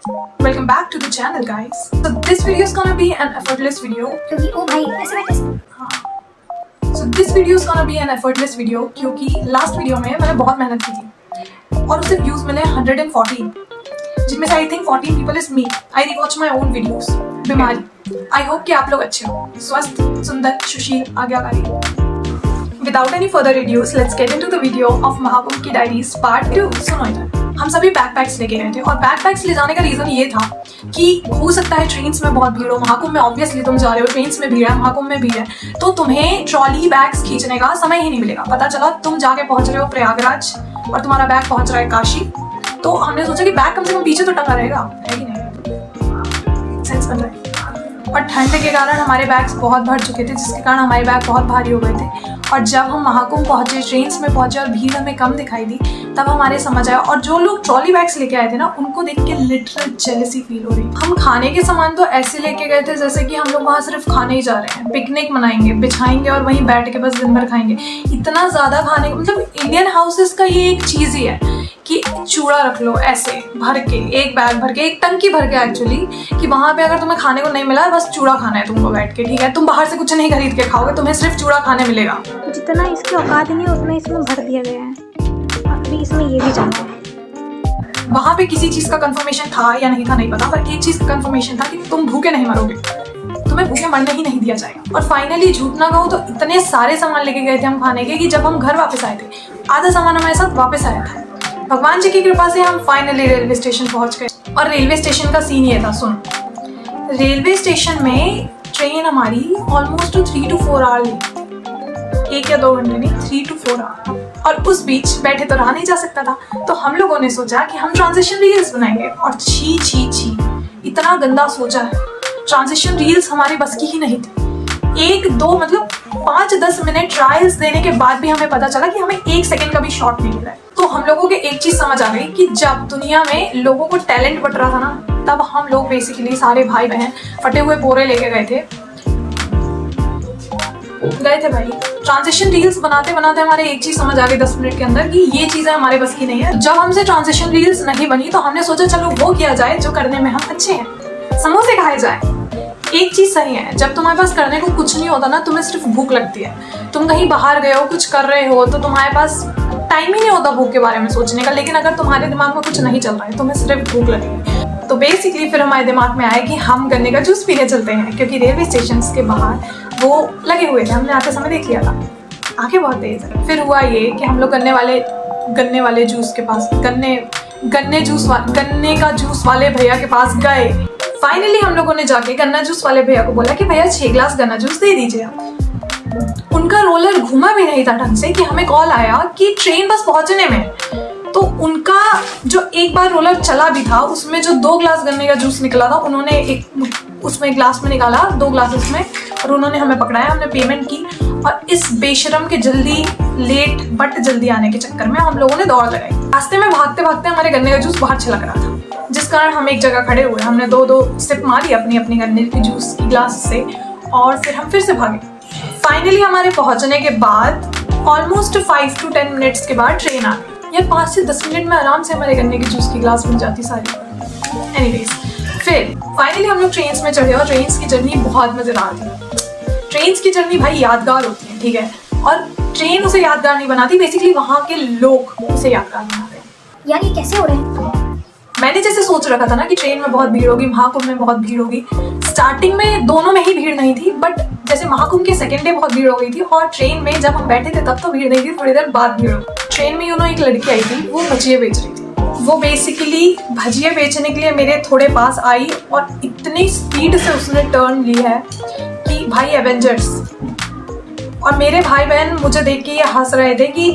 Welcome back to the channel, guys. So this video is gonna be an effortless video. ओ भाई ऐसे बैठ So this video is gonna be an effortless video क्योंकि last video में मैंने बहुत मेहनत की थी और उसे views मिले 114, जिनमें से I think 14 people is me. I rewatch my own videos. बीमारी. I hope कि आप लोग अच्छे हो, स्वस्थ, सुंदर, सुशील, आज्ञाकारी. Without any further ado, let's get into the video of Mahakumbh की डायरीज पार्ट 2. सुनो इधर. हम सभी बैकपैक्स लेके गए थे और बैकपैक्स ले जाने का रीजन ये था कि हो सकता है ट्रेन्स में बहुत भीड़ हो. महाकुंभ में ऑब्वियसली तुम जा रहे हो, ट्रेन्स में भीड़ है, महाकुंभ में भीड़ है, तो तुम्हें ट्रॉली बैग्स खींचने का समय ही नहीं मिलेगा. पता चला तुम जाके पहुंच रहे हो प्रयागराज और तुम्हारा बैग पहुंच रहा है काशी. तो हमने सोचा कि बैग कम से कम पीछे तो टंगा रहेगा, है कि नहीं? सेंस बन रहा है. और ठंड के कारण हमारे बैग्स बहुत भर चुके थे, जिसके कारण हमारे बैग बहुत भारी हो गए थे. और जब हम महाकुंभ पहुंचे, ट्रेन्स में पहुंचे और भीड़ हमें कम दिखाई दी, तब हमारे समझ आया. और जो लोग ट्रॉली बैग्स लेके आए थे ना, उनको देख के लिटरल जेलसी फील हो रही. हम खाने के सामान तो ऐसे लेके गए थे जैसे कि हम लोग वहाँ सिर्फ खाने ही जा रहे हैं, पिकनिक मनाएंगे, बिछाएंगे और वहीं बैठ के बस दिन भर खाएंगे. इतना ज़्यादा खाने, मतलब इंडियन हाउसेस का ये एक चीज़ ही है कि चूड़ा रख लो ऐसे भर के, एक बैग भर के, एक टंकी भर के एक्चुअली, कि वहाँ पे अगर तुम्हें खाने को नहीं मिला, बस चूड़ा खाना है तुमको बैठ के. ठीक है, तुम बाहर से कुछ नहीं खरीद के खाओगे, तुम्हें सिर्फ चूड़ा खाने मिलेगा. जितना इसकी औकात नहीं उतना इसमें भर दिया गया है. अभी इसमें ये भी जाना है. वहाँ पे किसी चीज़ का कंफर्मेशन था या नहीं था नहीं पता, पर एक चीज़ का कंफर्मेशन था कि तुम भूखे नहीं मरोगे, तुम्हें भूखे मरने ही नहीं दिया जाएगा. और फाइनली झूठ ना कहूँ तो इतने सारे सामान लेके गए थे हम खाने के कि जब हम घर वापस आए थे, आधा सामान हमारे साथ वापस आया था. भगवान जी की कृपा से हम फाइनली रेलवे स्टेशन पहुंच गए. और रेलवे स्टेशन का सीन ये था, सुन. रेलवे स्टेशन में ट्रेन हमारी ऑलमोस्ट 3 to 4 आवर लेट, 1 या 2 घंटे नहीं, 3 to 4 आवर. और उस बीच बैठे तो रहा नहीं जा सकता था, तो हम लोगों ने सोचा कि हम ट्रांजिशन रील्स बनाएंगे. और छी छी छी, इतना गंदा सोचा है. ट्रांजिशन रील्स हमारे बस की ही नहीं थी. 1-2 मतलब 5-10 मिनट ट्रायल्स देने के बाद भी हमें पता चला कि हमें 1 सेकंड का भी शॉट नहीं मिला है. तो हम लोगों के एक चीज समझ आ गई कि जब दुनिया में लोगों को टैलेंट बट रहा था ना, तब हम लोग बेसिकली सारे भाई बहन फटे हुए बोरे लेके गए थे भाई. ट्रांजिशन रील्स बनाते बनाते हमारे एक चीज समझ आ गई 10 मिनट के अंदर कि ये चीजें हमारे बस की नहीं है. जब हमसे ट्रांजिशन रील्स नहीं बनी तो हमने सोचा चलो वो किया जाए जो करने में हम अच्छे हैं, समोसे खाए जाए. एक चीज सही है, जब तुम्हारे पास करने को कुछ नहीं होता ना, तुम्हें सिर्फ भूख लगती है. तुम कहीं बाहर गए हो, कुछ कर रहे हो, तो तुम्हारे पास टाइम ही नहीं होता भूख के बारे में सोचने का. लेकिन अगर तुम्हारे दिमाग में कुछ नहीं चल रहा है, तुम्हें सिर्फ भूख लगेगी. तो बेसिकली फिर हमारे दिमाग में आया कि हम गन्ने का जूस पीने चलते हैं, क्योंकि रेलवे स्टेशन के बाहर वो लगे हुए थे, हमने आते समय देख लिया था. आंखें बहुत तेज है. फिर हुआ ये कि हम लोग गन्ने वाले जूस के पास, गन्ने का जूस वाले भैया के पास गए. फाइनली हम लोगों ने जाके गन्ना जूस वाले भैया को बोला कि भैया 6 ग्लास गन्ना जूस दे दीजिए आप. उनका रोलर घूमा भी नहीं था ढंग से कि हमें कॉल आया कि ट्रेन बस पहुंचने में. तो उनका जो एक बार रोलर चला भी था, उसमें जो 2 ग्लास गन्ने का जूस निकला था, उन्होंने एक उसमें ग्लास में निकाला, 2 ग्लास उसमें, और उन्होंने हमें पकड़ाया. हमने पेमेंट की और इस बेशरम के लेट बट जल्दी आने के चक्कर में हम लोगों ने दौड़ लगाई. रास्ते में भागते भागते हमारे गन्ने का जूस बाहर छलक रहा था, जिस कारण हम एक जगह खड़े हुए. हमने 2 सिप मारी अपनी गन्ने की जूस की ग्लास से और फिर हम फिर से भागे. फाइनली हमारे पहुंचने के बाद ऑलमोस्ट 5 to 10 मिनट्स के बाद ट्रेन आ गई. या 5 से 10 मिनट में आराम से हमारे गन्ने की जूस की ग्लास बन जाती सारी. एनीवेज, फिर फाइनली हम लोग ट्रेन्स में चढ़े और ट्रेन्स की जर्नी बहुत मजेदार थी. ट्रेन्स की जर्नी भाई यादगार होती है, ठीक है, और ट्रेन उसे यादगार नहीं बनाती, बेसिकली वहाँ के लोग उसे यादगार बनाते हैं. यार ये कैसे हो रहे हैं? मैंने जैसे सोच रखा था ना कि ट्रेन में बहुत भीड़ होगी, महाकुंभ में बहुत भीड़ होगी. स्टार्टिंग में दोनों में ही भीड़ नहीं थी, बट जैसे महाकुंभ के सेकेंड डे बहुत भीड़ हो गई थी और ट्रेन में जब हम बैठे थे तब तो भीड़ नहीं थी, थोड़ी देर बाद भीड़ हो. ट्रेन में एक लड़की आई थी, वो भजिया बेच रही थी. वो बेसिकली भजिया बेचने के लिए मेरे थोड़े पास आई और इतनी स्पीड से उसने टर्न ली है कि भाई एवेंजर्स. और मेरे भाई बहन मुझे देख के ये हंस रहे थे कि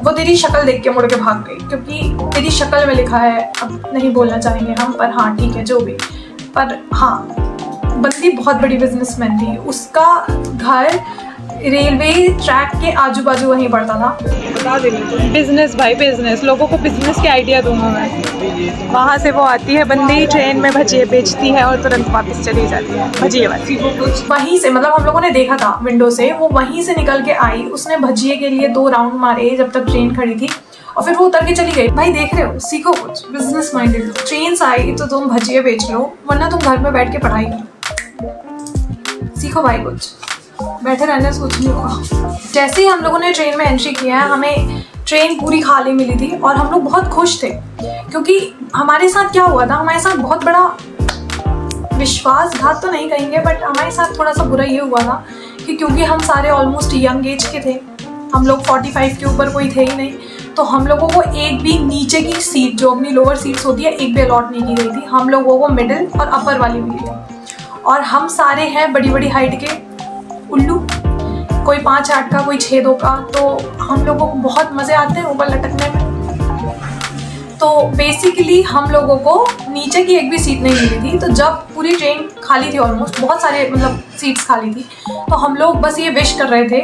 वो तेरी शक्ल देख के मुड़ के भाग गई, क्योंकि तेरी शक्ल में लिखा है, अब नहीं बोलना चाहेंगे हम, पर हाँ ठीक है जो भी. पर हाँ, बंदी बहुत बड़ी बिजनेसमैन थी. उसका घर रेलवे ट्रैक के आजू बाजू वहीं पड़ता था. बता देंगे बिजनेस भाई, बिजनेस, लोगों को बिजनेस के आइडिया दूंगा मैं. वहाँ से वो आती है बंदी, ट्रेन में भजिए बेचती है और तुरंत वापस चली जाती है. भजिए वाली वहीं से, मतलब हम लोगों ने देखा था विंडो से, वो वहीं से निकल के आई. उसने भजिए के लिए 2 राउंड मारे जब तक ट्रेन खड़ी थी और फिर वो उतर के चली गई। भाई देख रहे हो, सीखो कुछ, बिजनेस माइंडेड लो। ट्रेन से आई तो तुम भजिए बेच लो, वरना तुम घर में बैठ के पढ़ाई करो। सीखो भाई कुछ, बैठे रहने से कुछ नहीं होगा। जैसे ही हम लोगों ने ट्रेन में एंट्री किया है, हमें ट्रेन पूरी खाली मिली थी और हम लोग बहुत खुश थे, क्योंकि हमारे साथ क्या हुआ था, हमारे साथ बहुत बड़ा विश्वासघात तो नहीं कहेंगे, बट हमारे साथ थोड़ा सा बुरा ये हुआ था कि क्योंकि हम सारे ऑलमोस्ट यंग एज के थे, हम लोग 45 के ऊपर कोई थे ही नहीं, तो हम लोगों को एक भी नीचे की सीट जो अपनी लोअर सीट्स होती है एक भी अलॉट नहीं की गई थी। हम लोगों को मिडिल और अपर वाली मिली थी। और हम सारे हैं बड़ी बड़ी हाइट के उल्लू, कोई 5'8" का, कोई 6'2" का, तो हम लोगों को बहुत मज़े आते हैं ऊपर लटकने में। तो बेसिकली हम लोगों को नीचे की एक भी सीट नहीं मिली थी। तो जब पूरी ट्रेन खाली थी, ऑलमोस्ट बहुत सारे मतलब सीट्स खाली थी, तो हम लोग बस ये विश कर रहे थे,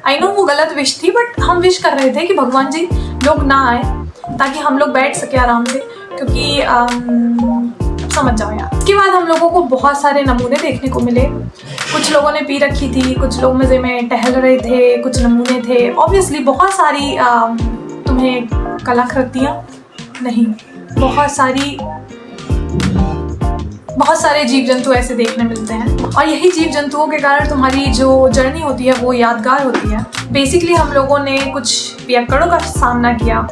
आई नो वो गलत विश थी, बट हम विश कर रहे थे कि भगवान जी लोग ना आए ताकि हम लोग बैठ सके आराम से, क्योंकि समझ जाओ यार। इसके बाद हम लोगों को बहुत सारे नमूने देखने को मिले। कुछ लोगों ने पी रखी थी, कुछ लोग मज़े में टहल रहे थे, कुछ नमूने थे। ऑब्वियसली बहुत सारी तुम्हें कलाकृतियाँ नहीं, बहुत सारे जीव जंतु ऐसे देखने मिलते हैं, और यही जीव जंतुओं के कारण तुम्हारी जो जर्नी होती है वो यादगार होती है। बेसिकली हम लोगों ने कुछ पियक्कड़ों का सामना किया,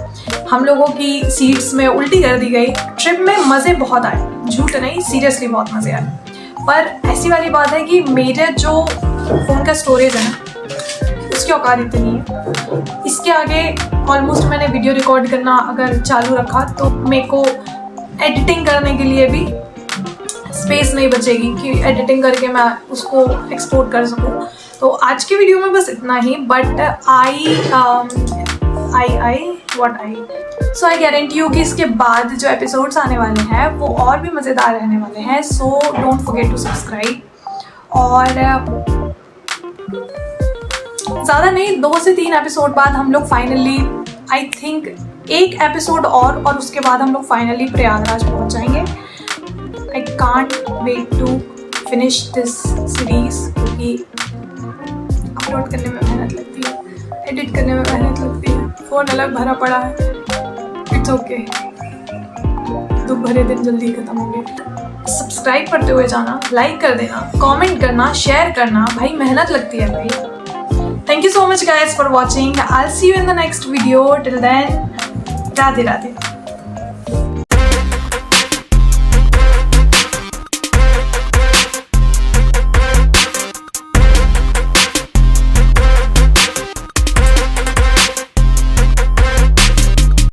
हम लोगों की सीट्स में उल्टी कर दी गई। ट्रिप में मज़े बहुत आए, झूठ नहीं, सीरियसली बहुत मज़े आए। पर ऐसी वाली बात है कि मेरे जो फ़ोन का स्टोरेज है उसकी औकात इतनी है, इसके आगे ऑलमोस्ट मैंने वीडियो रिकॉर्ड करना अगर चालू रखा तो मेरे को एडिटिंग करने के लिए भी स्पेस नहीं बचेगी कि एडिटिंग करके मैं उसको एक्सपोर्ट कर सकूँ। तो आज के वीडियो में बस इतना ही, बट आई गारंटी यू कि इसके बाद जो एपिसोड्स आने वाले हैं वो और भी मज़ेदार रहने वाले हैं। So don't forget to subscribe. और ज़्यादा नहीं, 2 से 3 एपिसोड बाद हम लोग फाइनली, आई थिंक 1 एपिसोड और उसके बाद हम लोग फाइनली प्रयागराज पहुंच जाएंगे। I can't wait to finish this series, क्योंकि अपलोड करने में मेहनत लगती है, एडिट करने में मेहनत लगती है, फ़ोन अलग भरा पड़ा है। इट्स ओके, दुख भरे दिन जल्दी खत्म होंगे। सब्सक्राइब करते हुए जाना, लाइक कर देना, कमेंट करना, शेयर करना, भाई मेहनत लगती है भाई। Thank you so much guys for watching. I'll see you in the next video. Till then, Radhe Radhe.